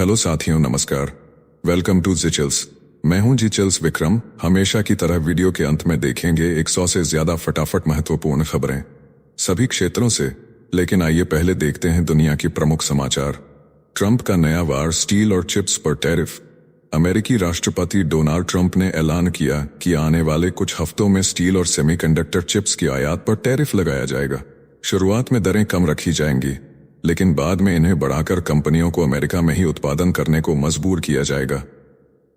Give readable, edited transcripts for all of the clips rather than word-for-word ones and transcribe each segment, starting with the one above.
Hello साथियों, नमस्कार। Welcome to जिचल्स। मैं हूं जिचल्स विक्रम। हमेशा की तरह वीडियो के अंत में देखेंगे 100 से ज्यादा फटाफट महत्वपूर्ण खबरें सभी क्षेत्रों से। लेकिन आइए पहले देखते हैं दुनिया की प्रमुख समाचार। ट्रंप का नया वार, स्टील और चिप्स पर टैरिफ। अमेरिकी राष्ट्रपति डोनाल्ड ट्रंप ने ऐलान किया कि आने वाले कुछ हफ्तों में स्टील और सेमीकंडक्टर चिप्स की आयात पर टैरिफ लगाया जाएगा। शुरुआत में दरें कम रखी जाएंगी, लेकिन बाद में इन्हें बढ़ाकर कंपनियों को अमेरिका में ही उत्पादन करने को मजबूर किया जाएगा।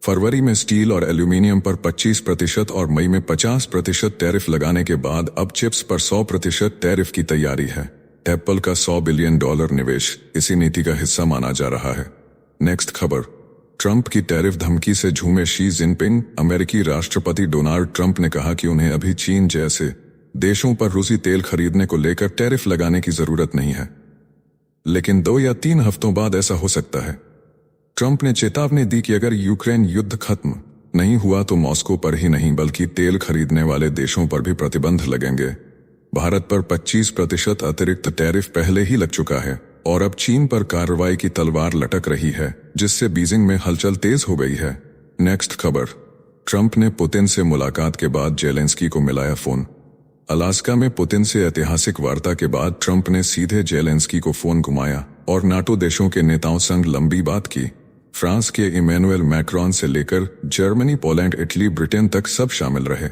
फरवरी में स्टील और एल्यूमिनियम पर 25% और मई में 50% टैरिफ लगाने के बाद अब चिप्स पर 100% टैरिफ की तैयारी है। एप्पल का $100 बिलियन निवेश इसी नीति का हिस्सा माना जा रहा है। नेक्स्ट खबर। ट्रंप की टैरिफ धमकी से झूमे शी जिनपिंग। अमेरिकी राष्ट्रपति डोनाल्ड ट्रंप ने कहा कि उन्हें अभी चीन जैसे देशों पर रूसी तेल खरीदने को लेकर टैरिफ लगाने की जरूरत नहीं है, लेकिन 2 या 3 हफ्तों बाद ऐसा हो सकता है। ट्रंप ने चेतावनी दी कि अगर यूक्रेन युद्ध खत्म नहीं हुआ तो मॉस्को पर ही नहीं बल्कि तेल खरीदने वाले देशों पर भी प्रतिबंध लगेंगे। भारत पर 25% अतिरिक्त टैरिफ पहले ही लग चुका है और अब चीन पर कार्रवाई की तलवार लटक रही है, जिससे बीजिंग में हलचल तेज हो गई है। नेक्स्ट खबर। ट्रंप ने पुतिन से मुलाकात के बाद जेलेंस्की को मिलाया फोन। अलास्का में पुतिन से ऐतिहासिक वार्ता के बाद ट्रंप ने सीधे जेलेंस्की को फोन घुमाया और नाटो देशों के नेताओं संग लंबी बात की। फ्रांस के इमैनुअल मैक्रोन से लेकर जर्मनी, पोलैंड, इटली, ब्रिटेन तक सब शामिल रहे।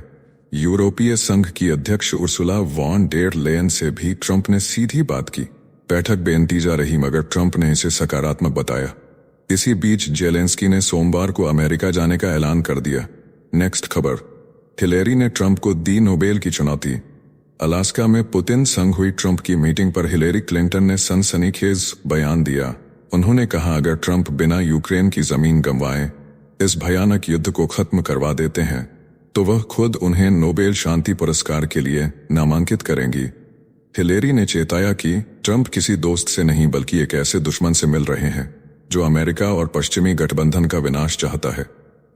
यूरोपीय संघ की अध्यक्ष उर्सुला वॉन डेर लेयन से भी ट्रंप ने सीधी बात की। बैठक बेनतीजा रही, मगर ट्रंप ने इसे सकारात्मक बताया। इसी बीच जेलेंस्की ने सोमवार को अमेरिका जाने का ऐलान कर दिया। नेक्स्ट खबर। हिलेरी ने ट्रंप को दी नोबेल की चुनौती। अलास्का में पुतिन संग हुई ट्रंप की मीटिंग पर हिलेरी क्लिंटन ने सनसनीखेज बयान दिया। उन्होंने कहा, अगर ट्रंप बिना यूक्रेन की जमीन गंवाए इस भयानक युद्ध को खत्म करवा देते हैं तो वह खुद उन्हें नोबेल शांति पुरस्कार के लिए नामांकित करेंगी। हिलेरी ने चेताया कि ट्रंप किसी दोस्त से नहीं बल्कि एक ऐसे दुश्मन से मिल रहे हैं जो अमेरिका और पश्चिमी गठबंधन का विनाश चाहता है।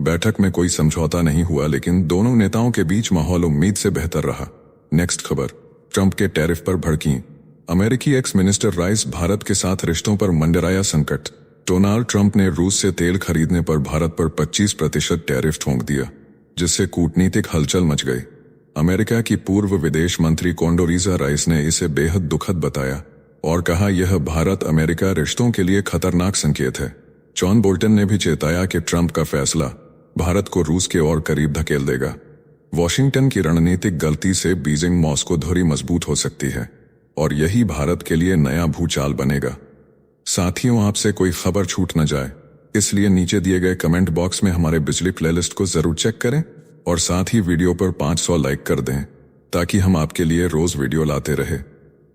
बैठक में कोई समझौता नहीं हुआ, लेकिन दोनों नेताओं के बीच माहौल उम्मीद से बेहतर रहा। नेक्स्ट खबर। ट्रंप के टैरिफ पर भड़कीं अमेरिकी एक्स मिनिस्टर राइस। भारत के साथ रिश्तों पर मंडराया संकट। डोनाल्ड ट्रंप ने रूस से तेल खरीदने पर भारत पर 25% टैरिफ ठोंक दिया, जिससे कूटनीतिक हलचल मच गई। अमेरिका की पूर्व विदेश मंत्री कोंडोलीजा राइस ने इसे बेहद दुखद बताया और कहा, यह भारत अमेरिका रिश्तों के लिए खतरनाक संकेत है। जॉन बोल्टन ने भी चेताया कि ट्रंप का फैसला भारत को रूस के और करीब धकेल देगा। वॉशिंगटन की रणनीतिक गलती से बीजिंग मॉस्को धुरी मजबूत हो सकती है और यही भारत के लिए नया भूचाल बनेगा। साथियों, आपसे कोई खबर छूट न जाए, इसलिए नीचे दिए गए कमेंट बॉक्स में हमारे बिजली प्लेलिस्ट को जरूर चेक करें और साथ ही वीडियो पर 500 लाइक कर दें ताकि हम आपके लिए रोज वीडियो लाते रहे।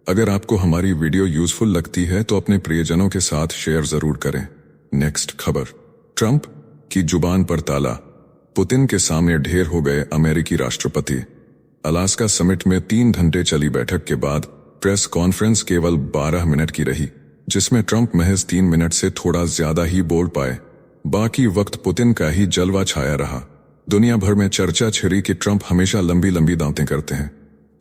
अगर आपको हमारी वीडियो यूजफुल लगती है तो अपने प्रियजनों के साथ शेयर जरूर करें। नेक्स्ट खबर। ट्रंप की जुबान पर ताला। पुतिन के सामने ढेर हो गए अमेरिकी राष्ट्रपति। अलास्का समिट में 3 घंटे चली बैठक के बाद प्रेस कॉन्फ्रेंस केवल 12 मिनट की रही, जिसमें ट्रंप महज 3 मिनट से थोड़ा ज्यादा ही बोल पाए। बाकी वक्त पुतिन का ही जलवा छाया रहा। दुनिया भर में चर्चा छिड़ी कि ट्रंप हमेशा लंबी लंबी दांतें करते हैं,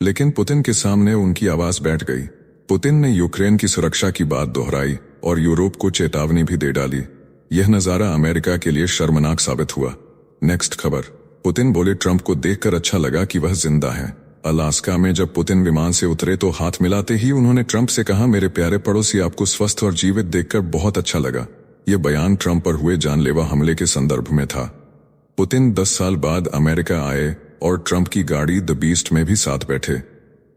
लेकिन पुतिन के सामने उनकी आवाज बैठ गई। पुतिन ने यूक्रेन की सुरक्षा की बात दोहराई और यूरोप को चेतावनी भी दे डाली। यह नजारा अमेरिका के लिए शर्मनाक साबित हुआ। नेक्स्ट खबर। पुतिन बोले, ट्रंप को देखकर अच्छा लगा कि वह जिंदा है। अलास्का में जब पुतिन विमान से उतरे तो हाथ मिलाते ही उन्होंने ट्रंप से कहा, मेरे प्यारे पड़ोसी, आपको स्वस्थ और जीवित देखकर बहुत अच्छा लगा। यह बयान ट्रंप पर हुए जानलेवा हमले के संदर्भ में था। पुतिन 10 साल बाद अमेरिका आए और ट्रंप की गाड़ी द बीस्ट में भी साथ बैठे।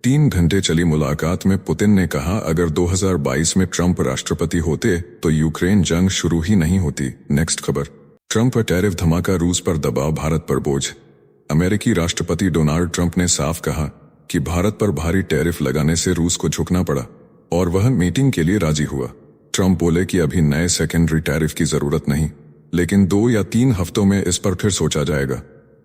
3 घंटे चली मुलाकात में पुतिन ने कहा, अगर 2022 में ट्रंप राष्ट्रपति होते तो यूक्रेन जंग शुरू ही नहीं होती। नेक्स्ट खबर। ट्रंप पर टैरिफ धमाका, रूस पर दबाव, भारत पर बोझ। अमेरिकी राष्ट्रपति डोनाल्ड ट्रंप ने साफ कहा कि भारत पर भारी टैरिफ लगाने से रूस को झुकना पड़ा और वह मीटिंग के लिए राजी हुआ। ट्रंप बोले कि अभी नए सेकेंडरी टैरिफ की जरूरत नहीं, लेकिन 2 या 3 हफ्तों में इस पर फिर सोचा जाएगा।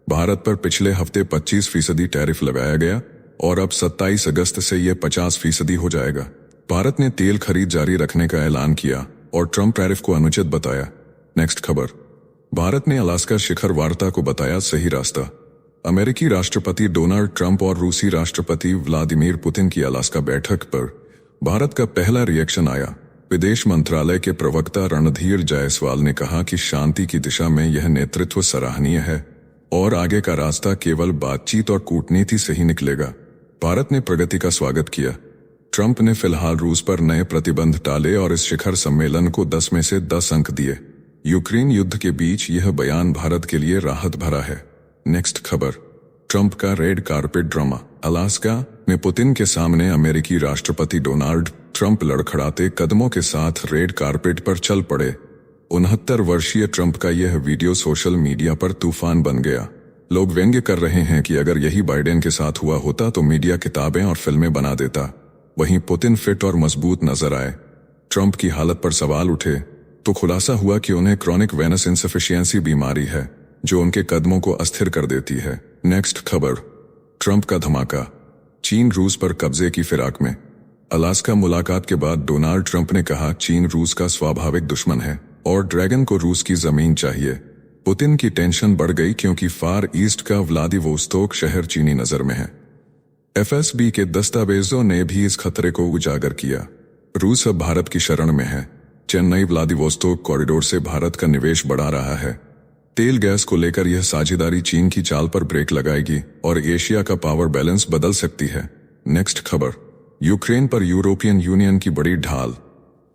भारत पर पिछले हफ्ते 25% टैरिफ लगाया गया और अब 27 अगस्त से यह 50% हो जाएगा। भारत ने तेल खरीद जारी रखने का ऐलान किया और ट्रंप टैरिफ को अनुचित बताया। नेक्स्ट खबर। भारत ने अलास्का शिखर वार्ता को बताया सही रास्ता। अमेरिकी राष्ट्रपति डोनाल्ड ट्रंप और रूसी राष्ट्रपति व्लादिमीर पुतिन की अलास्का बैठक पर भारत का पहला रिएक्शन आया। विदेश मंत्रालय के प्रवक्ता रणधीर जायसवाल ने कहा कि शांति की दिशा में यह नेतृत्व सराहनीय है और आगे का रास्ता केवल बातचीत और कूटनीति से ही निकलेगा। भारत ने प्रगति का स्वागत किया। ट्रंप ने फिलहाल रूस पर नए प्रतिबंध टाले और इस शिखर सम्मेलन को 10 में से 10 अंक दिए। यूक्रेन युद्ध के बीच यह बयान भारत के लिए राहत भरा है। नेक्स्ट खबर, ट्रंप का रेड कारपेट ड्रामा। अलास्का में पुतिन के सामने अमेरिकी राष्ट्रपति डोनाल्ड ट्रंप लड़खड़ाते कदमों के साथ रेड कारपेट पर चल पड़े। 69 वर्षीय ट्रंप का यह वीडियो सोशल मीडिया पर तूफान बन गया। लोग व्यंग्य कर रहे हैं कि अगर यही बाइडेन के साथ हुआ होता तो मीडिया किताबें और फिल्में बना देता। वहीं पुतिन फिट और मजबूत नजर आए। ट्रंप की हालत पर सवाल उठे तो खुलासा हुआ कि उन्हें क्रॉनिक वेनस इंसफिशियंसी बीमारी है जो उनके कदमों को अस्थिर कर देती है। नेक्स्ट खबर, ट्रंप का धमाका। चीन रूस पर कब्जे की फिराक में। अलास्का मुलाकात के बाद डोनाल्ड ट्रंप ने कहा चीन रूस का स्वाभाविक दुश्मन है और ड्रैगन को रूस की जमीन चाहिए। पुतिन की टेंशन बढ़ गई क्योंकि फार ईस्ट का व्लादिवोस्तोक शहर चीनी नजर में है। एफएसबी के दस्तावेजों ने भी इस खतरे को उजागर किया। रूस अब भारत की शरण में है। चेन्नई व्लादिवोस्तोक कॉरिडोर से भारत का निवेश बढ़ा रहा है। तेल गैस को लेकर यह साझेदारी चीन की चाल पर ब्रेक लगाएगी और एशिया का पावर बैलेंस बदल सकती है। नेक्स्ट खबर, यूक्रेन पर यूरोपियन यूनियन की बड़ी ढाल।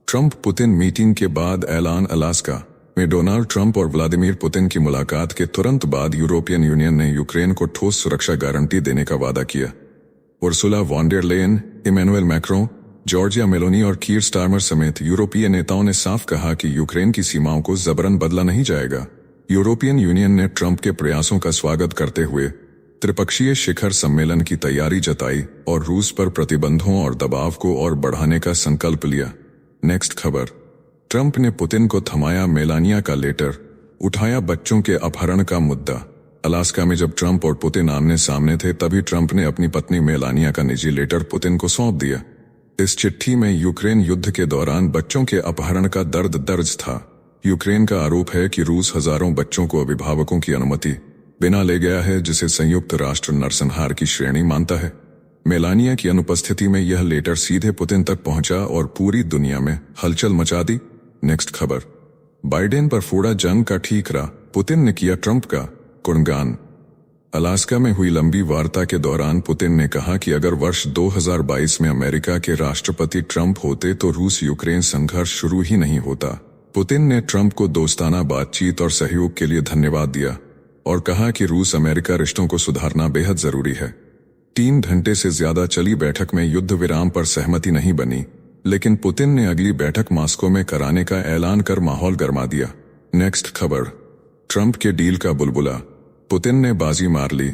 ट्रंप पुतिन मीटिंग के बाद ऐलान। अलास्का में डोनाल्ड ट्रंप और व्लादिमीर पुतिन की मुलाकात के तुरंत बाद यूरोपियन यूनियन ने यूक्रेन को ठोस सुरक्षा गारंटी देने का वादा किया। Ursula von der Leyen, Emmanuel Macron, Giorgia Meloni और कीर स्टारमर समेत यूरोपीय नेताओं ने साफ कहा कि यूक्रेन की सीमाओं को जबरन बदला नहीं जाएगा। यूरोपियन यूनियन ने ट्रंप के प्रयासों का स्वागत करते हुए त्रिपक्षीय शिखर सम्मेलन की तैयारी जताई और रूस पर प्रतिबंधों और दबाव को और बढ़ाने का संकल्प लिया। नेक्स्ट खबर, ट्रंप ने पुतिन को थमाया मेलानिया का लेटर, उठाया बच्चों के अपहरण का मुद्दा। अलास्का में जब ट्रंप और पुतिन आमने सामने थे तभी ट्रंप ने अपनी पत्नी मेलानिया का निजी लेटर पुतिन को सौंप दिया। इस चिट्ठी में यूक्रेन युद्ध के दौरान बच्चों के अपहरण का दर्द दर्ज था। यूक्रेन का आरोप है कि रूस हजारों बच्चों को अभिभावकों की अनुमति बिना ले गया है, जिसे संयुक्त राष्ट्र नरसंहार की श्रेणी मानता है। मेलानिया की अनुपस्थिति में यह लेटर सीधे पुतिन तक पहुंचा और पूरी दुनिया में हलचल मचा दी। नेक्स्ट खबर, बाइडेन पर फोड़ा जंग का ठीकरा, पुतिन ने किया ट्रंप का गुणगान। अलास्का में हुई लंबी वार्ता के दौरान पुतिन ने कहा कि अगर वर्ष 2022 में अमेरिका के राष्ट्रपति ट्रंप होते तो रूस यूक्रेन संघर्ष शुरू ही नहीं होता। पुतिन ने ट्रंप को दोस्ताना बातचीत और सहयोग के लिए धन्यवाद दिया और कहा कि रूस अमेरिका रिश्तों को सुधारना बेहद जरूरी है। 3 घंटे से ज्यादा चली बैठक में युद्ध विराम पर सहमति नहीं बनी, लेकिन पुतिन ने अगली बैठक मास्को में कराने का ऐलान कर माहौल गर्मा दिया। नेक्स्ट खबर, ट्रंप के डील का बुलबुला, पुतिन ने बाजी मार ली।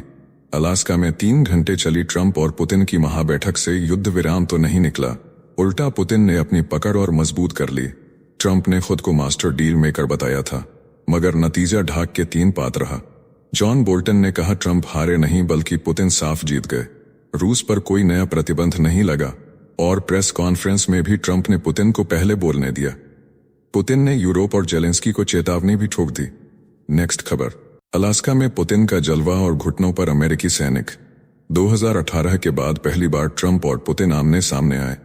अलास्का में 3 घंटे चली ट्रंप और पुतिन की महाबैठक से युद्ध विराम तो नहीं निकला, उल्टा पुतिन ने अपनी पकड़ और मजबूत कर ली। ट्रंप ने खुद को मास्टर डील मेकर बताया था, मगर नतीजा ढाक के 3 पात रहा। जॉन बोल्टन ने कहा ट्रंप हारे नहीं बल्कि पुतिन साफ जीत गए। रूस पर कोई नया प्रतिबंध नहीं लगा और प्रेस कॉन्फ्रेंस में भी ट्रंप ने पुतिन को पहले बोलने दिया। पुतिन ने यूरोप और जेलेंस्की को चेतावनी भी ठोक दी। नेक्स्ट खबर, अलास्का में पुतिन का जलवा और घुटनों पर अमेरिकी सैनिक। 2018 के बाद पहली बार ट्रंप और पुतिन आमने सामने आए।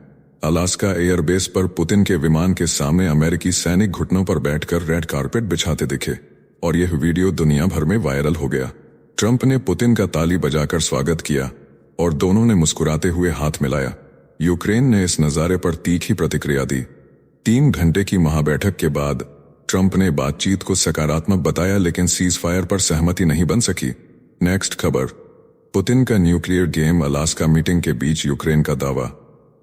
अलास्का एयरबेस पर पुतिन के विमान के सामने अमेरिकी सैनिक घुटनों पर बैठकर रेड कारपेट बिछाते दिखे और यह वीडियो दुनिया भर में वायरल हो गया। ट्रंप ने पुतिन का ताली बजाकर स्वागत किया और दोनों ने मुस्कुराते हुए हाथ मिलाया। यूक्रेन ने इस नजारे पर तीखी प्रतिक्रिया दी। 3 घंटे की महाबैठक के बाद ट्रंप ने बातचीत को सकारात्मक बताया, लेकिन सीज फायर पर सहमति नहीं बन सकी। नेक्स्ट खबर, पुतिन का न्यूक्लियर गेम। अलास्का मीटिंग के बीच यूक्रेन का दावा।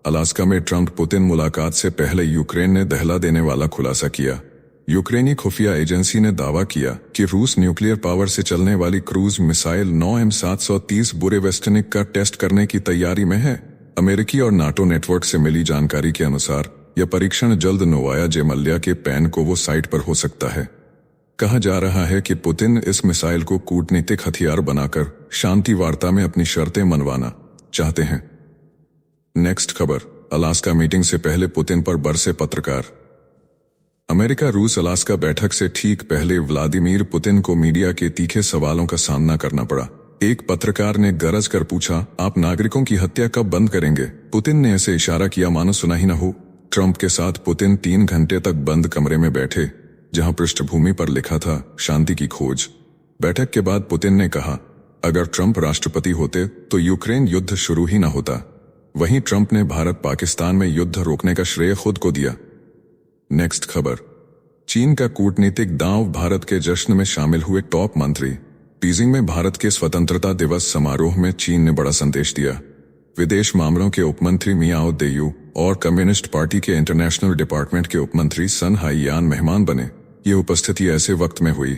अलास्का में ट्रंप पुतिन मुलाकात से पहले यूक्रेन ने दहला देने वाला खुलासा किया। यूक्रेनी खुफिया एजेंसी ने दावा किया कि रूस न्यूक्लियर पावर से चलने वाली क्रूज मिसाइल 9M730 बुरेवेस्टनिक का टेस्ट करने की तैयारी में है। अमेरिकी और नाटो नेटवर्क से मिली जानकारी के अनुसार यह परीक्षण जल्द नोवाया जेमल्या के पैनकोवो साइट पर हो सकता है। कहा जा रहा है कि पुतिन इस मिसाइल को कूटनीतिक हथियार बनाकर शांति वार्ता में अपनी शर्तें मनवाना चाहते हैं। नेक्स्ट खबर, अलास्का मीटिंग से पहले पुतिन पर बरसे पत्रकार। अमेरिका रूस अलास्का बैठक से ठीक पहले व्लादिमीर पुतिन को मीडिया के तीखे सवालों का सामना करना पड़ा। एक पत्रकार ने गरज कर पूछा, आप नागरिकों की हत्या कब बंद करेंगे? पुतिन ने ऐसे इशारा किया मानो सुना ही न हो। ट्रंप के साथ पुतिन 3 घंटे तक बंद कमरे में बैठे, जहां पृष्ठभूमि पर लिखा था शांति की खोज। बैठक के बाद पुतिन ने कहा, अगर ट्रंप राष्ट्रपति होते तो यूक्रेन युद्ध शुरू ही न होता। वहीं ट्रंप ने भारत पाकिस्तान में युद्ध रोकने का श्रेय खुद को दिया। नेक्स्ट खबर, चीन का कूटनीतिक दांव, भारत के जश्न में शामिल हुए टॉप मंत्री। बीजिंग में भारत के स्वतंत्रता दिवस समारोह में चीन ने बड़ा संदेश दिया। विदेश मामलों के उपमंत्री मियाओ देयू और कम्युनिस्ट पार्टी के इंटरनेशनल डिपार्टमेंट के उपमंत्री सन हाईयान मेहमान बने। ये उपस्थिति ऐसे वक्त में हुई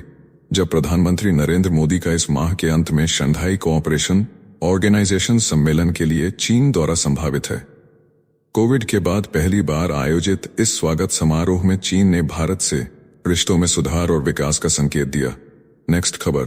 जब प्रधानमंत्री नरेंद्र मोदी का इस माह के अंत में शंघाई कोऑपरेशन ऑर्गेनाइजेशन सम्मेलन के लिए चीन दौरा संभावित है। कोविड के बाद पहली बार आयोजित इस स्वागत समारोह में चीन ने भारत से रिश्तों में सुधार और विकास का संकेत दिया। नेक्स्ट खबर,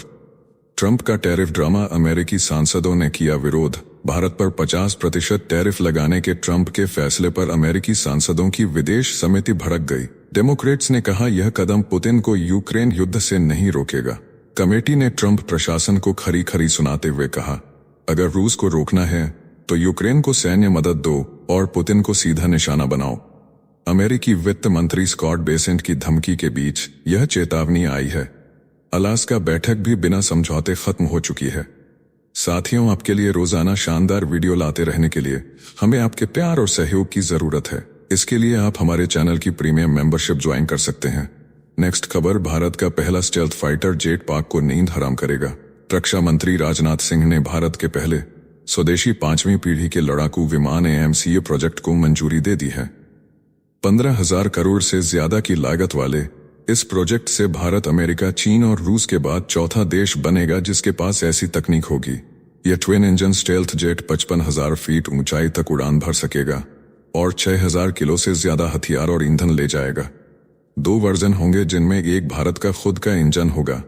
ट्रंप का टैरिफ ड्रामा, अमेरिकी सांसदों ने किया विरोध। भारत पर 50% टैरिफ लगाने के ट्रंप के फैसले पर अमेरिकी सांसदों की विदेश समिति भड़क गई। डेमोक्रेट्स ने कहा यह कदम पुतिन को यूक्रेन युद्ध से नहीं रोकेगा। कमेटी ने ट्रंप प्रशासन को खरी खरी सुनाते हुए कहा, अगर रूस को रोकना है तो यूक्रेन को सैन्य मदद दो और पुतिन को सीधा निशाना बनाओ। अमेरिकी वित्त मंत्री स्कॉट बेसेंट की धमकी के बीच यह चेतावनी आई है। अलास्का बैठक भी बिना समझौते खत्म हो चुकी है। साथियों, आपके लिए रोजाना शानदार वीडियो लाते रहने के लिए हमें आपके प्यार और सहयोग की जरूरत है। इसके लिए आप हमारे चैनल की प्रीमियम मेंबरशिप ज्वाइन कर सकते हैं। नेक्स्ट खबर, भारत का पहला स्टेल्थ फाइटर जेट पाक को नींद हराम करेगा। रक्षा मंत्री राजनाथ सिंह ने भारत के पहले स्वदेशी 5वीं पीढ़ी के लड़ाकू विमान AMCA प्रोजेक्ट को मंजूरी दे दी है। 15,000 करोड़ से ज्यादा की लागत वाले इस प्रोजेक्ट से भारत, अमेरिका, चीन और रूस के बाद चौथा देश बनेगा जिसके पास ऐसी तकनीक होगी। यह twin engine stealth jet 55,000 feet ऊंचाई तक उड़ान भर सकेगा और 6,000 किलो से ज्यादा हथियार और ईंधन ले जाएगा। 2 वर्जन होंगे जिनमें एक भारत का खुद का इंजन होगा।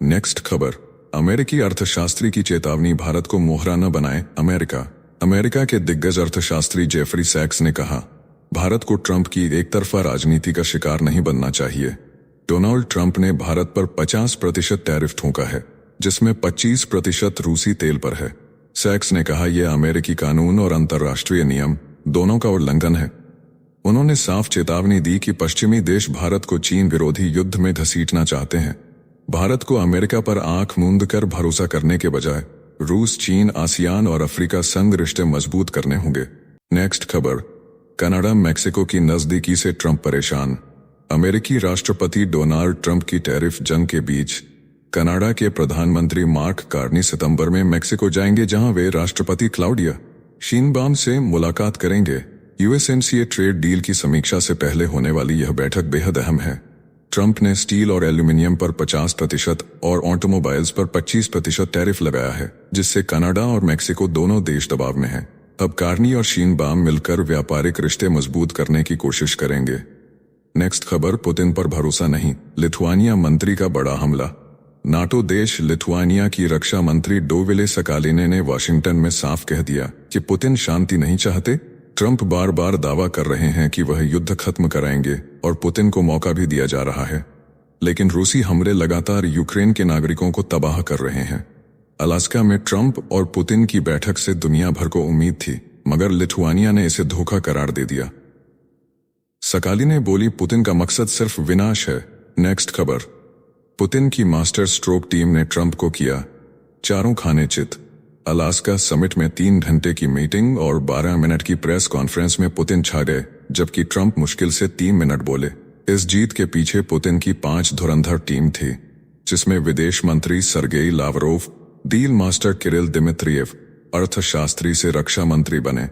नेक्स्ट खबर, अमेरिकी अर्थशास्त्री की चेतावनी, भारत को मोहरा न बनाए अमेरिका के दिग्गज अर्थशास्त्री जेफरी सैक्स ने कहा, भारत को ट्रंप की एकतरफा राजनीति का शिकार नहीं बनना चाहिए। डोनाल्ड ट्रंप ने भारत पर 50% टैरिफ ठोका है, जिसमें 25% रूसी तेल पर है। सैक्स ने कहा यह अमेरिकी कानून और अंतर्राष्ट्रीय नियम दोनों का उल्लंघन है। उन्होंने साफ चेतावनी दी कि पश्चिमी देश भारत को चीन विरोधी युद्ध में घसीटना चाहते हैं। भारत को अमेरिका पर आंख मूंद कर भरोसा करने के बजाय रूस, चीन, आसियान और अफ्रीका संग रिश्ते मजबूत करने होंगे। नेक्स्ट खबर, कनाडा मैक्सिको की नजदीकी से ट्रंप परेशान। अमेरिकी राष्ट्रपति डोनाल्ड ट्रंप की टैरिफ जंग के बीच कनाडा के प्रधानमंत्री मार्क कार्नी सितंबर में मैक्सिको जाएंगे, जहां वे राष्ट्रपति क्लाउडिया शीनबाम से मुलाकात करेंगे। USMCA ट्रेड डील की समीक्षा से पहले होने वाली यह बैठक बेहद अहम है। ट्रंप ने स्टील और एल्यूमिनियम पर 50% और ऑटोमोबाइल्स पर 25% टैरिफ लगाया है, जिससे कनाडा और मैक्सिको दोनों देश दबाव में हैं। अब कार्नी और शीनबाम मिलकर व्यापारिक रिश्ते मजबूत करने की कोशिश करेंगे। नेक्स्ट खबर, पुतिन पर भरोसा नहीं, लिथुआनिया मंत्री का बड़ा हमला। नाटो देश लिथुआनिया की रक्षा मंत्री डोविले सकालिने ने वाशिंगटन में साफ कह दिया कि पुतिन शांति नहीं चाहते। ट्रंप बार बार दावा कर रहे हैं कि वह युद्ध खत्म कराएंगे और पुतिन को मौका भी दिया जा रहा है, लेकिन रूसी हमले लगातार यूक्रेन के नागरिकों को तबाह कर रहे हैं। अलास्का में ट्रंप और पुतिन की बैठक से दुनिया भर को उम्मीद थी, मगर लिथुआनिया ने इसे धोखा करार दे दिया। सकालिने बोली, पुतिन का मकसद सिर्फ विनाश है। नेक्स्ट खबर, पुतिन की मास्टर स्ट्रोक टीम ने ट्रंप को किया चारों खाने चित। अलास्का समिट में 3 घंटे की मीटिंग और 12 मिनट की प्रेस कॉन्फ्रेंस में पुतिन छा गए, जबकि ट्रंप मुश्किल से 3 मिनट बोले। इस जीत के पीछे पुतिन की 5 धुरंधर टीम थी, जिसमें विदेश मंत्री Sergey Lavrov, deal master Kirill Dmitriev, अर्थशास्त्री से रक्षा मंत्री बने,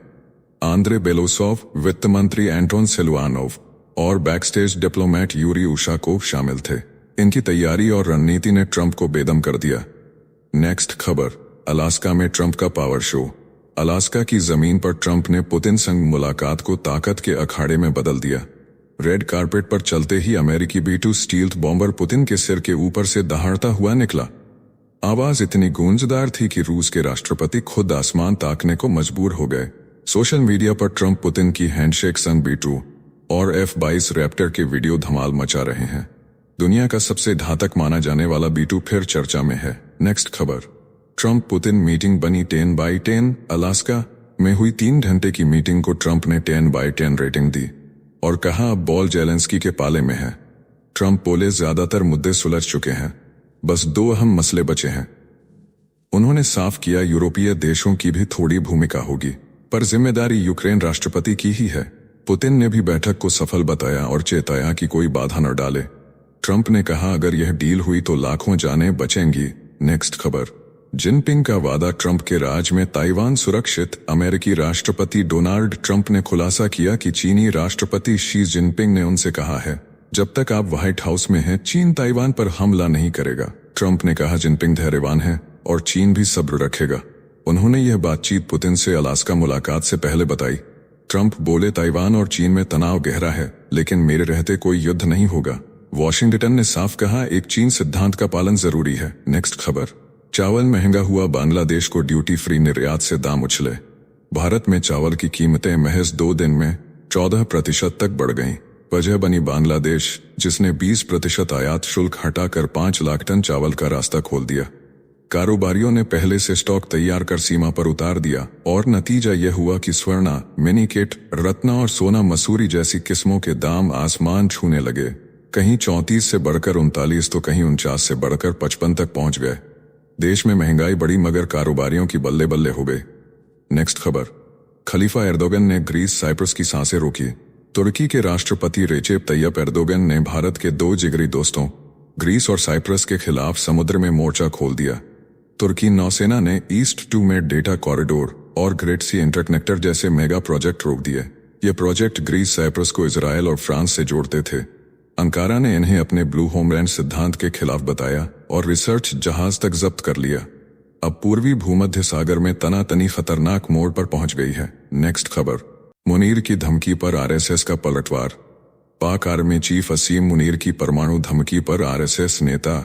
आंद्रे बेलोसोव, वित्त मंत्री एंटोन सिलवानोव और बैकस्टेज डिप्लोमेट यूरी उशाकोव शामिल थे। इनकी तैयारी और रणनीति ने ट्रंप को बेदम कर दिया। नेक्स्ट खबर, अलास्का में ट्रंप का पावर शो। अलास्का की जमीन पर ट्रंप ने पुतिन संग मुलाकात को ताकत के अखाड़े में बदल दिया। रेड कारपेट पर चलते ही अमेरिकी B-2 स्टील्थ बॉम्बर पुतिन के सिर के ऊपर से दहाड़ता हुआ निकला। आवाज इतनी गूंजदार थी कि रूस के राष्ट्रपति खुद आसमान ताकने को मजबूर हो गए। सोशल मीडिया पर ट्रंप पुतिन की हैंडशेक संग B-2 और F-22 रैप्टर के वीडियो धमाल मचा रहे हैं। दुनिया का सबसे घातक माना जाने वाला B-2 फिर चर्चा में है। नेक्स्ट खबर, ट्रंप पुतिन मीटिंग बनी 10/10। अलास्का में हुई 3 घंटे की मीटिंग को ट्रंप ने 10/10 रेटिंग दी। और कहा अब बॉल जेलेंस्की के पाले में है। ट्रंप बोले ज्यादातर मुद्दे सुलझ चुके हैं, बस 2 अहम मसले बचे हैं। उन्होंने साफ किया यूरोपीय देशों की भी थोड़ी भूमिका होगी, पर जिम्मेदारी यूक्रेन राष्ट्रपति की ही है। पुतिन ने भी बैठक को सफल बताया और चेताया कि कोई बाधा न डाले। ट्रंप ने कहा अगर यह डील हुई तो लाखों जानें बचेंगी। नेक्स्ट खबर, जिनपिंग का वादा, ट्रंप के राज में ताइवान सुरक्षित। अमेरिकी राष्ट्रपति डोनाल्ड ट्रंप ने खुलासा किया कि चीनी राष्ट्रपति शी जिनपिंग ने उनसे कहा है जब तक आप व्हाइट हाउस में हैं चीन ताइवान पर हमला नहीं करेगा। ट्रंप ने कहा जिनपिंग धैर्यवान है और चीन भी सब्र रखेगा। उन्होंने यह बातचीत पुतिन से अलास्का मुलाकात से पहले बताई। ट्रंप बोले ताइवान और चीन में तनाव गहरा है, लेकिन मेरे रहते कोई युद्ध नहीं होगा। वॉशिंगटन ने साफ कहा एक चीन सिद्धांत का पालन जरूरी है। नेक्स्ट खबर, चावल महंगा हुआ, बांग्लादेश को ड्यूटी फ्री निर्यात से दाम उछले। भारत में चावल की कीमतें महज 2 दिन में 14% तक बढ़ गईं। वजह बनी बांग्लादेश, जिसने 20% आयात शुल्क हटाकर 5 लाख टन चावल का रास्ता खोल दिया। कारोबारियों ने पहले से स्टॉक तैयार कर सीमा पर उतार दिया और नतीजा यह हुआ कि स्वर्णा, मिनीकेट, रत्ना और सोना मसूरी जैसी किस्मों के दाम आसमान छूने लगे। कहीं 34 से बढ़कर 39 तो कहीं 49 से बढ़कर 55 तक पहुंच गए। देश में महंगाई बढ़ी मगर कारोबारियों की बल्ले बल्ले हो गई। नेक्स्ट खबर, खलीफा एर्दोगन ने ग्रीस साइप्रस की सांसें रोकी। तुर्की के राष्ट्रपति रेचेप तैयप एर्दोगन ने भारत के 2 जिगरी दोस्तों ग्रीस और साइप्रस के खिलाफ समुद्र में मोर्चा खोल दिया। तुर्की नौसेना ने East to Med data corridor और ग्रेट सी इंटरकनेक्टर जैसे मेगा प्रोजेक्ट रोक दिए। ये प्रोजेक्ट ग्रीस साइप्रस को इजराइल और फ्रांस से जोड़ते थे। अंकारा ने इन्हें अपने ब्लू होमलैंड सिद्धांत के खिलाफ बताया और रिसर्च जहाज तक जब्त कर लिया। अब पूर्वी भूमध्य सागर में तनातनी खतरनाक मोड़ पर पहुंच गई है। नेक्स्ट खबर, मुनीर की धमकी पर आरएसएस का पलटवार। पाक आर्मी चीफ असीम मुनीर की परमाणु धमकी पर आरएसएस नेता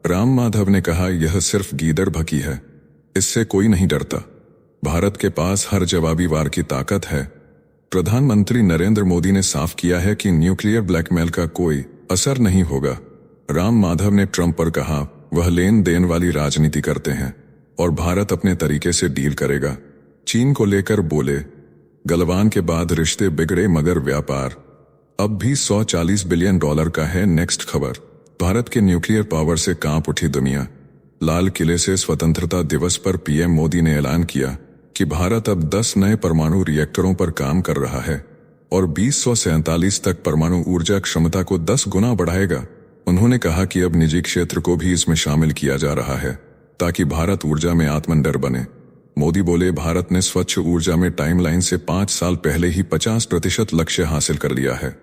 राम माधव ने कहा यह सिर्फ गीदड़ भकी है, इससे कोई नहीं डरता। भारत के पास हर जवाबी वार की ताकत है। प्रधानमंत्री नरेंद्र मोदी ने साफ किया है कि न्यूक्लियर ब्लैकमेल का कोई असर नहीं होगा। राम माधव ने ट्रंप पर कहा वह लेन देन वाली राजनीति करते हैं और भारत अपने तरीके से डील करेगा। चीन को लेकर बोले गलवान के बाद रिश्ते बिगड़े मगर व्यापार अब भी $140 बिलियन का है। नेक्स्ट खबर, भारत के न्यूक्लियर पावर से कांप उठी दुनिया। लाल किले से स्वतंत्रता दिवस पर पीएम मोदी ने ऐलान किया कि भारत अब 10 नए परमाणु रिएक्टरों पर काम कर रहा है और 2047 तक परमाणु ऊर्जा क्षमता को 10 गुना बढ़ाएगा। उन्होंने कहा कि अब निजी क्षेत्र को भी इसमें शामिल किया जा रहा है ताकि भारत ऊर्जा में आत्मनिर्भर बने। मोदी बोले भारत ने स्वच्छ ऊर्जा में टाइमलाइन से 5 साल पहले ही 50% लक्ष्य हासिल कर लिया है।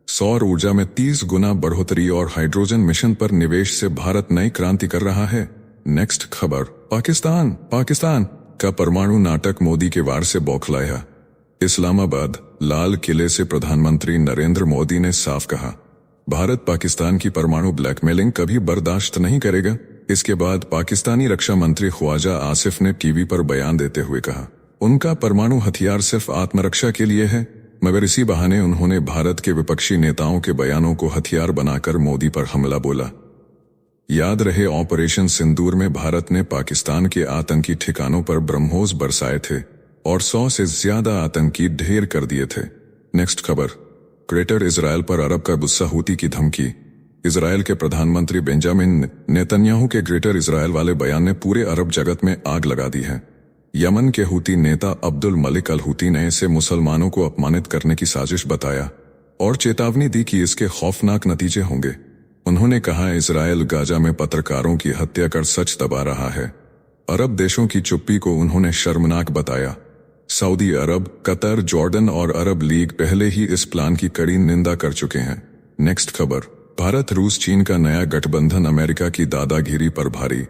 सौर ऊर्जा में 30 गुना बढ़ोतरी और हाइड्रोजन मिशन पर निवेश से भारत नई क्रांति कर रहा है। नेक्स्ट खबर, पाकिस्तान का परमाणु नाटक मोदी के वार से बौखलाया। इस्लामाबाद, लाल किले से प्रधानमंत्री नरेंद्र मोदी ने साफ कहा भारत पाकिस्तान की परमाणु ब्लैकमेलिंग कभी बर्दाश्त नहीं करेगा। इसके बाद पाकिस्तानी रक्षा मंत्री ख्वाजा आसिफ ने टीवी पर बयान देते हुए कहा उनका परमाणु हथियार सिर्फ आत्मरक्षा के लिए है, मगर इसी बहाने उन्होंने भारत के विपक्षी नेताओं के बयानों को हथियार बनाकर मोदी पर हमला बोला। याद रहे ऑपरेशन सिंदूर में भारत ने पाकिस्तान के आतंकी ठिकानों पर ब्रह्मोस बरसाए थे और 100 से ज्यादा आतंकी ढेर कर दिए थे। नेक्स्ट खबर, ग्रेटर इजराइल पर अरब का गुस्सा, हूती की धमकी। इजराइल के प्रधानमंत्री बेंजामिन नेतन्याहू के ग्रेटर इजराइल वाले बयान ने पूरे अरब जगत में आग लगा दी है। यमन के हूती नेता अब्दुल मलिक अल हूती ने इसे मुसलमानों को अपमानित करने की साजिश बताया और चेतावनी दी कि इसके खौफनाक नतीजे होंगे। उन्होंने कहा इजराइल गाजा में पत्रकारों की हत्या कर सच दबा रहा है। अरब देशों की चुप्पी को उन्होंने शर्मनाक बताया। सऊदी अरब, कतर, जॉर्डन और अरब लीग पहले ही इस प्लान की कड़ी निंदा कर चुके हैं। नेक्स्ट खबर, भारत रूस चीन का नया गठबंधन अमेरिका की दादागिरी पर भारी।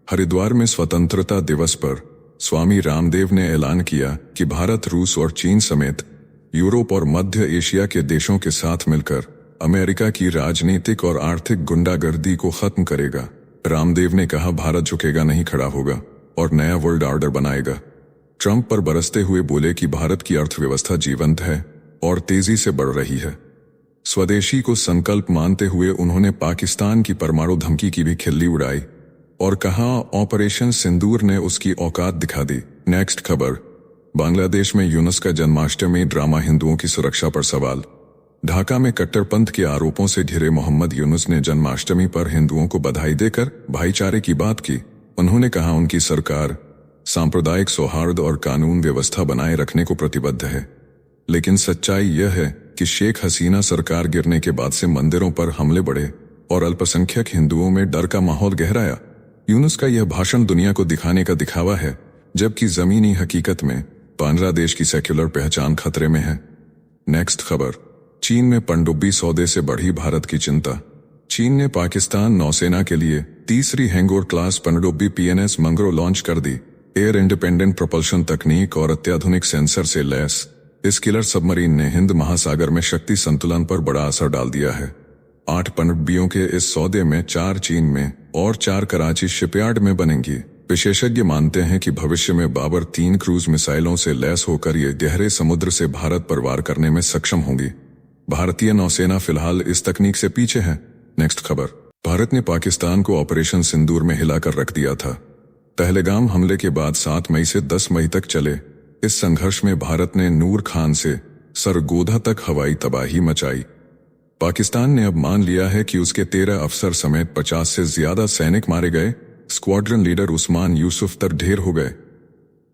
हरिद्वार में स्वतंत्रता दिवस पर स्वामी रामदेव ने ऐलान किया कि भारत रूस और चीन समेत यूरोप और मध्य एशिया के देशों के साथ मिलकर अमेरिका की राजनीतिक और आर्थिक गुंडागर्दी को खत्म करेगा। रामदेव ने कहा भारत झुकेगा नहीं, खड़ा होगा और नया वर्ल्ड ऑर्डर बनाएगा। ट्रंप पर बरसते हुए बोले कि भारत की अर्थव्यवस्था जीवंत है और तेजी से बढ़ रही है। स्वदेशी को संकल्प मानते हुए उन्होंने पाकिस्तान की परमाणु धमकी की भी खिल्ली उड़ाई और कहा ऑपरेशन सिंदूर ने उसकी औकात दिखा दी। नेक्स्ट खबर, बांग्लादेश में यूनुस का जन्माष्टमी ड्रामा, हिंदुओं की सुरक्षा पर सवाल। ढाका में कट्टरपंथ के आरोपों से घिरे मोहम्मद यूनुस ने जन्माष्टमी पर हिंदुओं को बधाई देकर भाईचारे की बात की। उन्होंने कहा उनकी सरकार सांप्रदायिक सौहार्द और कानून व्यवस्था बनाए रखने को प्रतिबद्ध है, लेकिन सच्चाई यह है कि शेख हसीना सरकार गिरने के बाद से मंदिरों पर हमले बढ़े और अल्पसंख्यक हिंदुओं में डर का माहौल गहराया। यूनुस का यह भाषण दुनिया को दिखाने का दिखावा है, जबकि जमीनी हकीकत में बांग्लादेश की सेक्युलर पहचान खतरे में है। नेक्स्ट खबर। चीन में पनडुब्बी सौदे से बढ़ी भारत की चिंता। चीन ने पाकिस्तान नौसेना के लिए तीसरी हैंगओवर क्लास पनडुब्बी PNS मंगरो लॉन्च कर दी। एयर इंडिपेंडेंट प्रोपल्शन तकनीक और अत्याधुनिक सेंसर से लैस इस किलर सबमरीन ने हिंद महासागर में शक्ति संतुलन पर बड़ा असर डाल दिया है। 8 पनडुब्बियों के इस सौदे में 4 चीन में और 4 कराची शिपयार्ड में बनेंगी। विशेषज्ञ मानते हैं कि भविष्य में बाबर 3 क्रूज मिसाइलों से लैस होकर ये गहरे समुद्र से भारत पर वार करने में सक्षम होंगी। भारतीय नौसेना फिलहाल इस तकनीक से पीछे है। नेक्स्ट खबर। भारत ने पाकिस्तान को ऑपरेशन सिंदूर में हिलाकर रख दिया था। पहलगाम हमले के बाद 7 मई से 10 मई तक चले इस संघर्ष में भारत ने नूर खान से सरगोधा तक हवाई तबाही मचाई। पाकिस्तान ने अब मान लिया है कि उसके 13 अफसर समेत 50 से ज्यादा सैनिक मारे गए। स्क्वाड्रन लीडर उस्मान यूसुफ तक ढेर हो गए।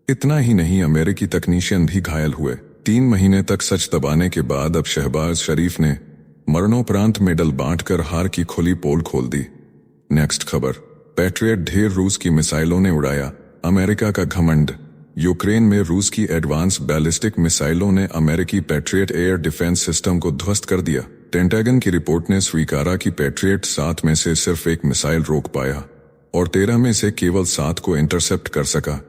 इतना ही नहीं, अमेरिकी तकनीशियन भी घायल हुए। 3 महीने तक सच दबाने के बाद अब शहबाज शरीफ ने मरणोपरांत मेडल बांटकर हार की खुली पोल खोल दी। नेक्स्ट खबर। पैट्रियट ढेर रूस की मिसाइलों ने उड़ाया अमेरिका का घमंड। यूक्रेन में रूस की एडवांस बैलिस्टिक मिसाइलों ने अमेरिकी पैट्रियट एयर डिफेंस सिस्टम को ध्वस्त कर दिया। पेंटागन की रिपोर्ट ने स्वीकारा कि पैट्रियट 7 में से सिर्फ 1 मिसाइल रोक पाया और 13 में से केवल 7 को इंटरसेप्ट कर सका।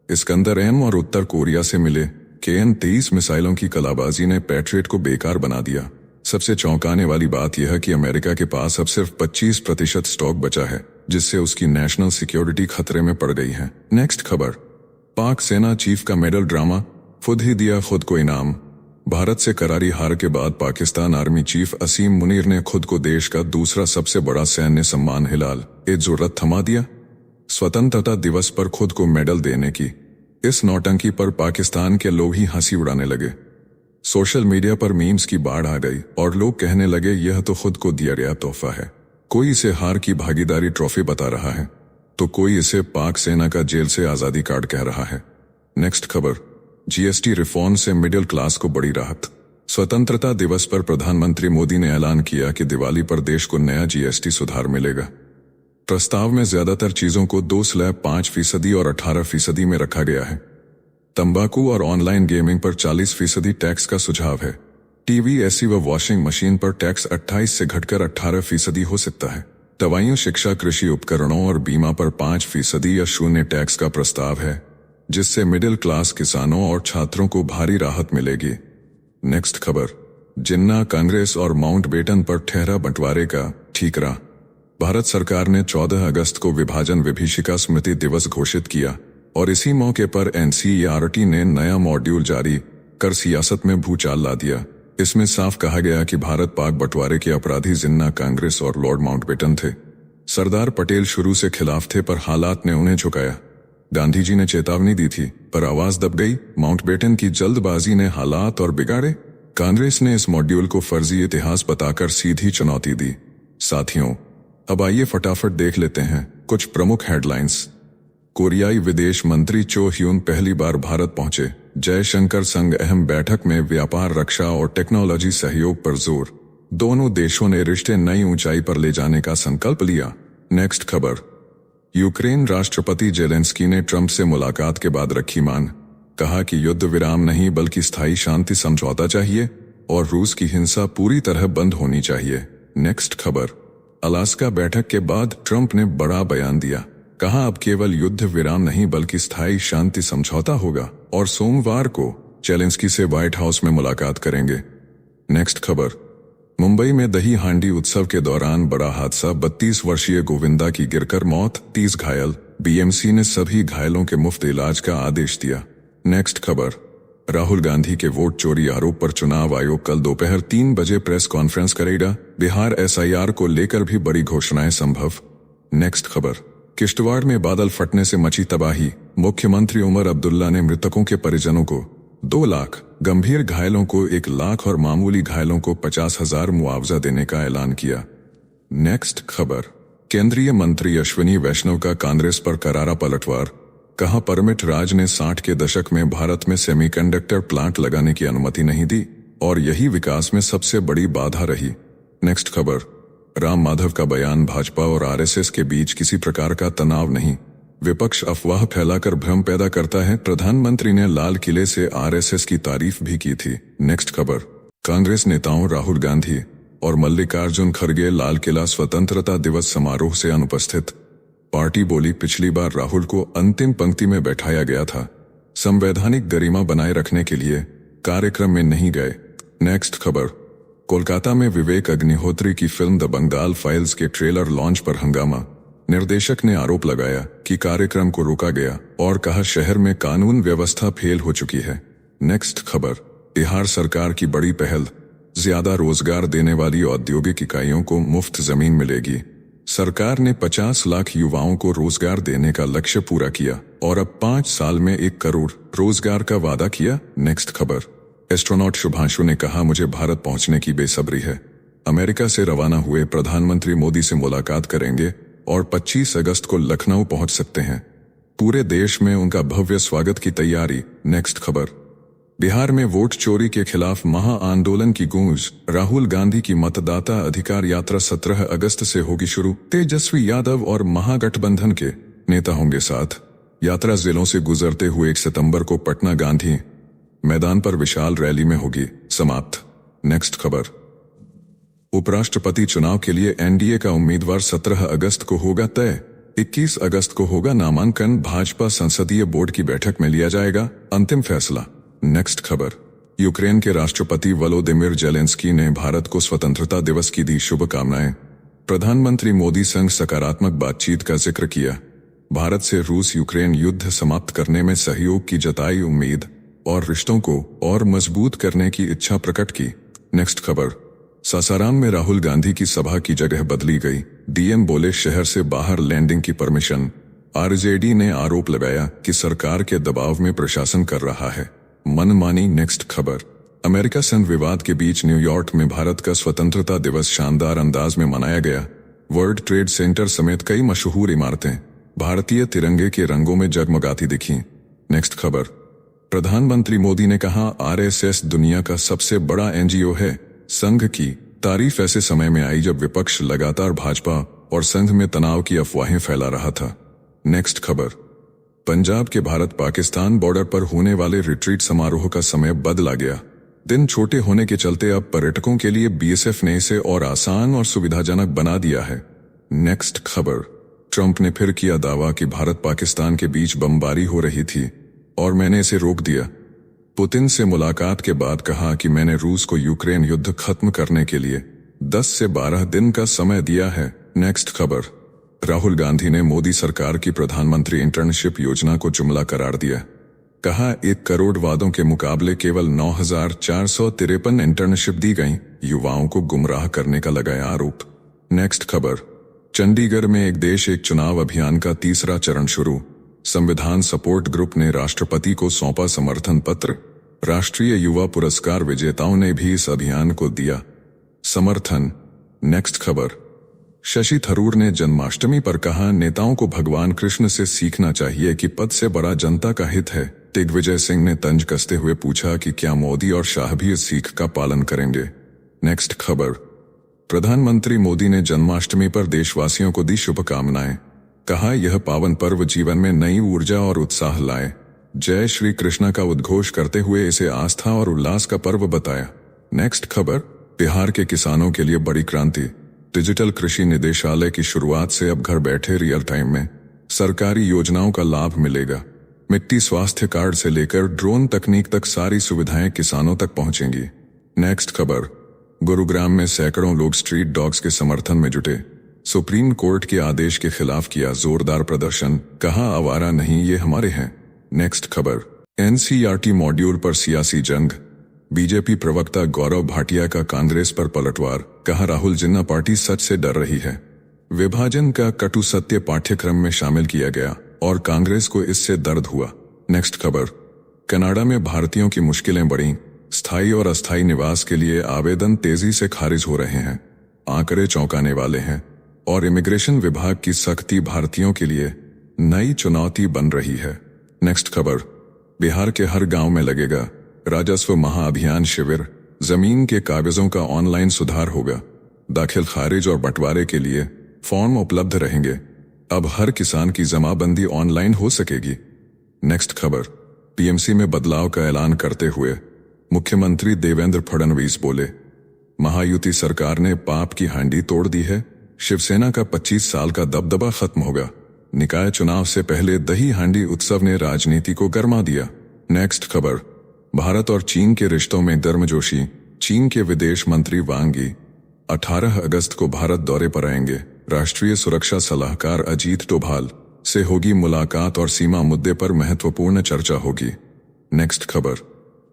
इस्कंदर-M और उत्तर कोरिया से मिले KN-23 मिसाइलों की कलाबाजी ने पैट्रियट को बेकार बना दिया। सबसे चौंकाने वाली बात यह कि अमेरिका के पास अब सिर्फ 25% स्टॉक बचा है, जिससे उसकी नेशनल सिक्योरिटी खतरे में पड़ गई है। नेक्स्ट खबर। पाक सेना चीफ का मेडल ड्रामा, खुद ही दिया खुद को इनाम। भारत से करारी हार के बाद पाकिस्तान आर्मी चीफ असीम मुनीर ने खुद को देश का दूसरा सबसे बड़ा सैन्य सम्मान हिलाल ए जुर्रत थमा दिया। स्वतंत्रता दिवस पर खुद को मेडल देने की इस नौटंकी पर पाकिस्तान के लोग ही हंसी उड़ाने लगे। सोशल मीडिया पर मीम्स की बाढ़ आ गई और लोग कहने लगे यह तो खुद को दिया गया तोहफा है। कोई इसे हार की भागीदारी ट्रॉफी बता रहा है, तो कोई इसे पाक सेना का जेल से आजादी कार्ड कह रहा है। नेक्स्ट खबर। GST रिफॉर्म से मिडिल क्लास को बड़ी राहत। स्वतंत्रता दिवस पर प्रधानमंत्री मोदी ने ऐलान किया कि दिवाली पर देश को नया GST सुधार मिलेगा। प्रस्ताव में ज्यादातर चीजों को 2 स्लैब 5% और 18% में रखा गया है। तंबाकू और ऑनलाइन गेमिंग पर 40% टैक्स का सुझाव है। टीवी, AC व वॉशिंग मशीन पर टैक्स 28 से घटकर 18% हो सकता है। दवाइयों, शिक्षा, कृषि उपकरणों और बीमा पर 5% या 0 टैक्स का प्रस्ताव है, जिससे मिडिल क्लास किसानों और छात्रों को भारी राहत मिलेगी। नेक्स्ट खबर। जिन्ना कांग्रेस और माउंटबेटन पर ठहरा बंटवारे का ठीकरा। भारत सरकार ने 14 अगस्त को विभाजन विभीषिका स्मृति दिवस घोषित किया और इसी मौके पर NCERT ने नया मॉड्यूल जारी कर सियासत में भूचाल ला दिया। इसमें साफ कहा गया कि भारत पाक बंटवारे के अपराधी जिन्ना कांग्रेस और लॉर्ड माउंटबेटन थे। सरदार पटेल शुरू से खिलाफ थे, पर हालात ने उन्हें झुकाया। गांधी जी ने चेतावनी दी थी, पर आवाज दब गई। माउंटबेटन की जल्दबाजी ने हालात और बिगाड़े। कांग्रेस ने इस मॉड्यूल को फर्जी इतिहास बताकर सीधी चुनौती दी। साथियों, अब आइए फटाफट देख लेते हैं कुछ प्रमुख हेडलाइंस। कोरियाई विदेश मंत्री चो ह्यून पहली बार भारत पहुंचे। जयशंकर संग अहम बैठक में व्यापार, रक्षा और टेक्नोलॉजी सहयोग पर जोर। दोनों देशों ने रिश्ते नई ऊंचाई पर ले जाने का संकल्प लिया। नेक्स्ट खबर। यूक्रेन राष्ट्रपति जेलेंस्की ने ट्रंप से मुलाकात के बाद रखी मांग। कहा कि युद्ध विराम नहीं बल्कि स्थायी शांति समझौता चाहिए और रूस की हिंसा पूरी तरह बंद होनी चाहिए। नेक्स्ट खबर। अलास्का बैठक के बाद ट्रंप ने बड़ा बयान दिया। कहा अब केवल युद्ध विराम नहीं बल्कि स्थायी शांति समझौता होगा और सोमवार को जेलेंस्की से व्हाइट हाउस में मुलाकात करेंगे। नेक्स्ट खबर। मुंबई में दही हांडी उत्सव के दौरान बड़ा हादसा। 32 वर्षीय गोविंदा की गिरकर मौत, 30 घायल। BMC ने सभी घायलों के मुफ्त इलाज का आदेश दिया। नेक्स्ट खबर। राहुल गांधी के वोट चोरी आरोप पर चुनाव आयोग कल दोपहर 3 बजे प्रेस कॉन्फ्रेंस करेगा। बिहार SIR को लेकर भी बड़ी घोषणाएं संभव। नेक्स्ट खबर। किश्तवाड़ में बादल फटने से मची तबाही। मुख्यमंत्री उमर अब्दुल्ला ने मृतकों के परिजनों को 2 लाख गंभीर घायलों को 1 लाख और मामूली घायलों को 50,000 मुआवजा देने का ऐलान किया। नेक्स्ट खबर, केंद्रीय मंत्री अश्विनी वैष्णव का कांग्रेस पर करारा पलटवार। कहा परमिट राज ने 60 के दशक में भारत में सेमीकंडक्टर प्लांट लगाने की अनुमति नहीं दी और यही विकास में सबसे बड़ी बाधा रही। नेक्स्ट खबर, राम माधव का बयान, भाजपा और आरएसएस के बीच किसी प्रकार का तनाव नहीं, विपक्ष अफवाह फैलाकर भ्रम पैदा करता है। प्रधानमंत्री ने लाल किले से आरएसएस की तारीफ भी की थी। नेक्स्ट खबर, कांग्रेस नेताओं राहुल गांधी और मल्लिकार्जुन खड़गे लाल किला स्वतंत्रता दिवस समारोह से अनुपस्थित। पार्टी बोली पिछली बार राहुल को अंतिम पंक्ति में बैठाया गया था, संवैधानिक गरिमा बनाए रखने के लिए कार्यक्रम में नहीं गए। नेक्स्ट खबर, कोलकाता में विवेक अग्निहोत्री की फिल्म द बंगाल फाइल्स के ट्रेलर लॉन्च पर हंगामा। निर्देशक ने आरोप लगाया कि कार्यक्रम को रोका गया और कहा शहर में कानून व्यवस्था फेल हो चुकी है। नेक्स्ट खबर, बिहार सरकार की बड़ी पहल, ज्यादा रोजगार देने वाली औद्योगिक इकाइयों को मुफ्त जमीन मिलेगी। सरकार ने 50 लाख युवाओं को रोजगार देने का लक्ष्य पूरा किया और अब 5 साल में 1 करोड़ रोजगार का वादा किया। नेक्स्ट खबर, एस्ट्रोनॉट शुभांशु ने कहा मुझे भारत पहुंचने की बेसब्री है। अमेरिका से रवाना हुए प्रधानमंत्री मोदी से मुलाकात करेंगे और 25 अगस्त को लखनऊ पहुंच सकते हैं। पूरे देश में उनका भव्य स्वागत की तैयारी। नेक्स्ट खबर, बिहार में वोट चोरी के खिलाफ महाआंदोलन की गूंज। राहुल गांधी की मतदाता अधिकार यात्रा 17 अगस्त से होगी शुरू। तेजस्वी यादव और महागठबंधन के नेता होंगे साथ। यात्रा जिलों से गुजरते हुए 1 सितंबर को पटना गांधी मैदान पर विशाल रैली में होगी समाप्त। नेक्स्ट खबर, उपराष्ट्रपति चुनाव के लिए एनडीए का उम्मीदवार 17 अगस्त को होगा तय। 21 अगस्त को होगा नामांकन। भाजपा संसदीय बोर्ड की बैठक में लिया जाएगा अंतिम फैसला। नेक्स्ट खबर, यूक्रेन के राष्ट्रपति वोलोदिमिर जेलेंस्की ने भारत को स्वतंत्रता दिवस की दी शुभकामनाएं। प्रधानमंत्री मोदी संग सकारात्मक बातचीत का जिक्र किया। भारत से रूस यूक्रेन युद्ध समाप्त करने में सहयोग की जताई उम्मीद और रिश्तों को और मजबूत करने की इच्छा प्रकट की। नेक्स्ट खबर, सासाराम में राहुल गांधी की सभा की जगह बदली गई। डीएम बोले शहर से बाहर लैंडिंग की परमिशन। आरजेडी ने आरोप लगाया कि सरकार के दबाव में प्रशासन कर रहा है मनमानी। नेक्स्ट खबर, अमेरिका संघ विवाद के बीच न्यूयॉर्क में भारत का स्वतंत्रता दिवस शानदार अंदाज में मनाया गया। वर्ल्ड ट्रेड सेंटर समेत कई मशहूर इमारतें भारतीय तिरंगे के रंगों में जगमगाती दिखीं। नेक्स्ट खबर, प्रधानमंत्री मोदी ने कहा आरएसएस दुनिया का सबसे बड़ा एनजीओ है। संघ की तारीफ ऐसे समय में आई जब विपक्ष लगातार भाजपा और संघ में तनाव की अफवाहें फैला रहा था। नेक्स्ट खबर, पंजाब के भारत पाकिस्तान बॉर्डर पर होने वाले रिट्रीट समारोह का समय बदला गया। दिन छोटे होने के चलते अब पर्यटकों के लिए बीएसएफ ने इसे और आसान और सुविधाजनक बना दिया है। नेक्स्ट खबर, ट्रंप ने फिर किया दावा कि भारत पाकिस्तान के बीच बमबारी हो रही थी और मैंने इसे रोक दिया। पुतिन से मुलाकात के बाद कहा कि मैंने रूस को यूक्रेन युद्ध खत्म करने के लिए 10 से 12 दिन का समय दिया है। नेक्स्ट खबर, राहुल गांधी ने मोदी सरकार की प्रधानमंत्री इंटर्नशिप योजना को जुमला करार दिया। कहा 1 करोड़ वादों के मुकाबले केवल 9,453 इंटर्नशिप दी गई। युवाओं को गुमराह करने का लगाया आरोप। नेक्स्ट खबर, चंडीगढ़ में एक देश एक चुनाव अभियान का 3रा चरण शुरू। संविधान सपोर्ट ग्रुप ने राष्ट्रपति को सौंपा समर्थन पत्र। राष्ट्रीय युवा पुरस्कार विजेताओं ने भी इस अभियान को दिया समर्थन। नेक्स्ट खबर, शशि थरूर ने जन्माष्टमी पर कहा नेताओं को भगवान कृष्ण से सीखना चाहिए कि पद से बड़ा जनता का हित है। दिग्विजय सिंह ने तंज कसते हुए पूछा कि क्या मोदी और शाह भी इस सीख का पालन करेंगे। नेक्स्ट खबर, प्रधानमंत्री मोदी ने जन्माष्टमी पर देशवासियों को दी शुभकामनाएं। कहा यह पावन पर्व जीवन में नई ऊर्जा और उत्साह लाए। जय श्री कृष्ण का उद्घोष करते हुए इसे आस्था और उल्लास का पर्व बताया। नेक्स्ट खबर, बिहार के किसानों के लिए बड़ी क्रांति। डिजिटल कृषि निदेशालय की शुरुआत से अब घर बैठे रियल टाइम में सरकारी योजनाओं का लाभ मिलेगा। मिट्टी स्वास्थ्य कार्ड से लेकर ड्रोन तकनीक तक सारी सुविधाएं किसानों तक पहुंचेंगी। नेक्स्ट खबर, गुरुग्राम में सैकड़ों लोग स्ट्रीट डॉग्स के समर्थन में जुटे। सुप्रीम कोर्ट के आदेश के खिलाफ किया जोरदार प्रदर्शन। कहा आवारा नहीं ये हमारे हैं। नेक्स्ट खबर, एनसीईआरटी मॉड्यूल पर सियासी जंग। बीजेपी प्रवक्ता गौरव भाटिया का कांग्रेस पर पलटवार। कहा राहुल जिन्ना पार्टी सच से डर रही है। विभाजन का कटु सत्य पाठ्यक्रम में शामिल किया गया और कांग्रेस को इससे दर्द हुआ। नेक्स्ट खबर, कनाडा में भारतीयों की मुश्किलें बढ़ीं, स्थायी और अस्थायी निवास के लिए आवेदन तेजी से खारिज हो रहे हैं। आंकड़े चौंकाने वाले हैं और इमिग्रेशन विभाग की सख्ती भारतीयों के लिए नई चुनौती बन रही है। नेक्स्ट खबर, बिहार के हर गांव में लगेगा राजस्व महाअभियान शिविर, जमीन के कागजों का ऑनलाइन सुधार होगा। दाखिल खारिज और बंटवारे के लिए फॉर्म उपलब्ध रहेंगे। अब हर किसान की जमाबंदी ऑनलाइन हो सकेगी। नेक्स्ट खबर, पीएमसी में बदलाव का ऐलान करते हुए मुख्यमंत्री देवेंद्र फडणवीस बोले, महायुति सरकार ने पाप की हांडी तोड़ दी है। शिवसेना का 25 साल का दबदबा खत्म होगा। निकाय चुनाव से पहले दही हांडी उत्सव ने राजनीति को गरमा दिया। नेक्स्ट खबर, भारत और चीन के रिश्तों में गर्मजोशी, चीन के विदेश मंत्री वांग यी 18 अगस्त को भारत दौरे पर आएंगे। राष्ट्रीय सुरक्षा सलाहकार अजीत डोभाल से होगी मुलाकात और सीमा मुद्दे पर महत्वपूर्ण चर्चा होगी। नेक्स्ट खबर,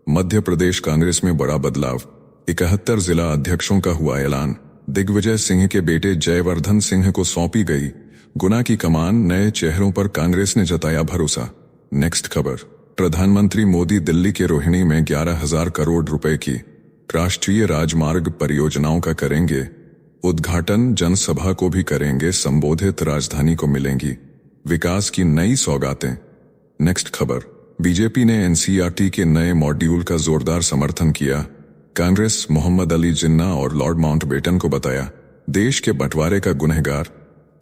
मध्य प्रदेश कांग्रेस में बड़ा बदलाव, 71 जिला अध्यक्षों का हुआ ऐलान। दिग्विजय सिंह के बेटे जयवर्धन सिंह को सौंपी गई गुना की कमान। नए चेहरों पर कांग्रेस ने जताया भरोसा। नेक्स्ट खबर, प्रधानमंत्री मोदी दिल्ली के रोहिणी में 11,000 करोड़ रुपए की राष्ट्रीय राजमार्ग परियोजनाओं का करेंगे उद्घाटन। जनसभा को भी करेंगे संबोधित। राजधानी को मिलेंगी विकास की नई सौगातें। नेक्स्ट खबर, बीजेपी ने एनसीईआरटी के नए मॉड्यूल का जोरदार समर्थन किया। कांग्रेस मोहम्मद अली जिन्ना और लॉर्ड माउंटबेटन को बताया देश के बंटवारे का गुनहगार।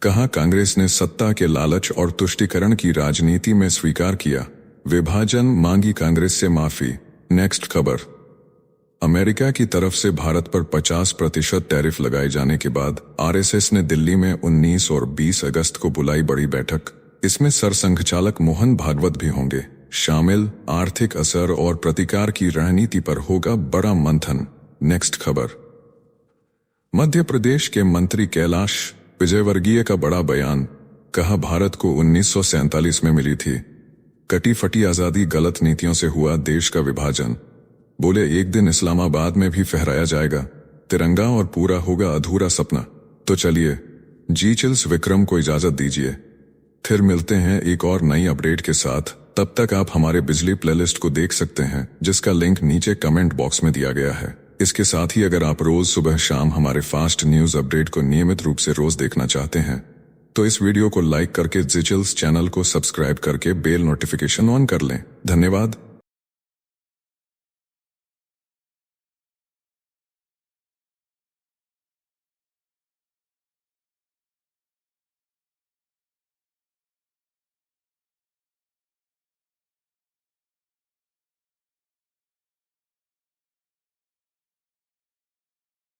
कहा कांग्रेस ने सत्ता के लालच और तुष्टीकरण की राजनीति में स्वीकार किया विभाजन, मांगी कांग्रेस से माफी। नेक्स्ट खबर, अमेरिका की तरफ से भारत पर 50% टैरिफ लगाए जाने के बाद आरएसएस ने दिल्ली में 19 और 20 अगस्त को बुलाई बड़ी बैठक। इसमें सरसंघचालक मोहन भागवत भी होंगे शामिल। आर्थिक असर और प्रतिकार की रणनीति पर होगा बड़ा मंथन। नेक्स्ट खबर, मध्य प्रदेश के मंत्री कैलाश विजयवर्गीय का बड़ा बयान। कहा भारत को 1947 में मिली थी कटी फटी आजादी, गलत नीतियों से हुआ देश का विभाजन। बोले एक दिन इस्लामाबाद में भी फहराया जाएगा तिरंगा और पूरा होगा अधूरा सपना। तो चलिए जी चिल्स विक्रम को इजाजत दीजिए, फिर मिलते हैं एक और नई अपडेट के साथ। तब तक आप हमारे बिजली प्लेलिस्ट को देख सकते हैं जिसका लिंक नीचे कमेंट बॉक्स में दिया गया है। इसके साथ ही अगर आप रोज सुबह शाम हमारे फास्ट न्यूज अपडेट को नियमित रूप से रोज देखना चाहते हैं तो इस वीडियो को लाइक करके जी चिल्स चैनल को सब्सक्राइब करके बेल नोटिफिकेशन ऑन कर लें। धन्यवाद।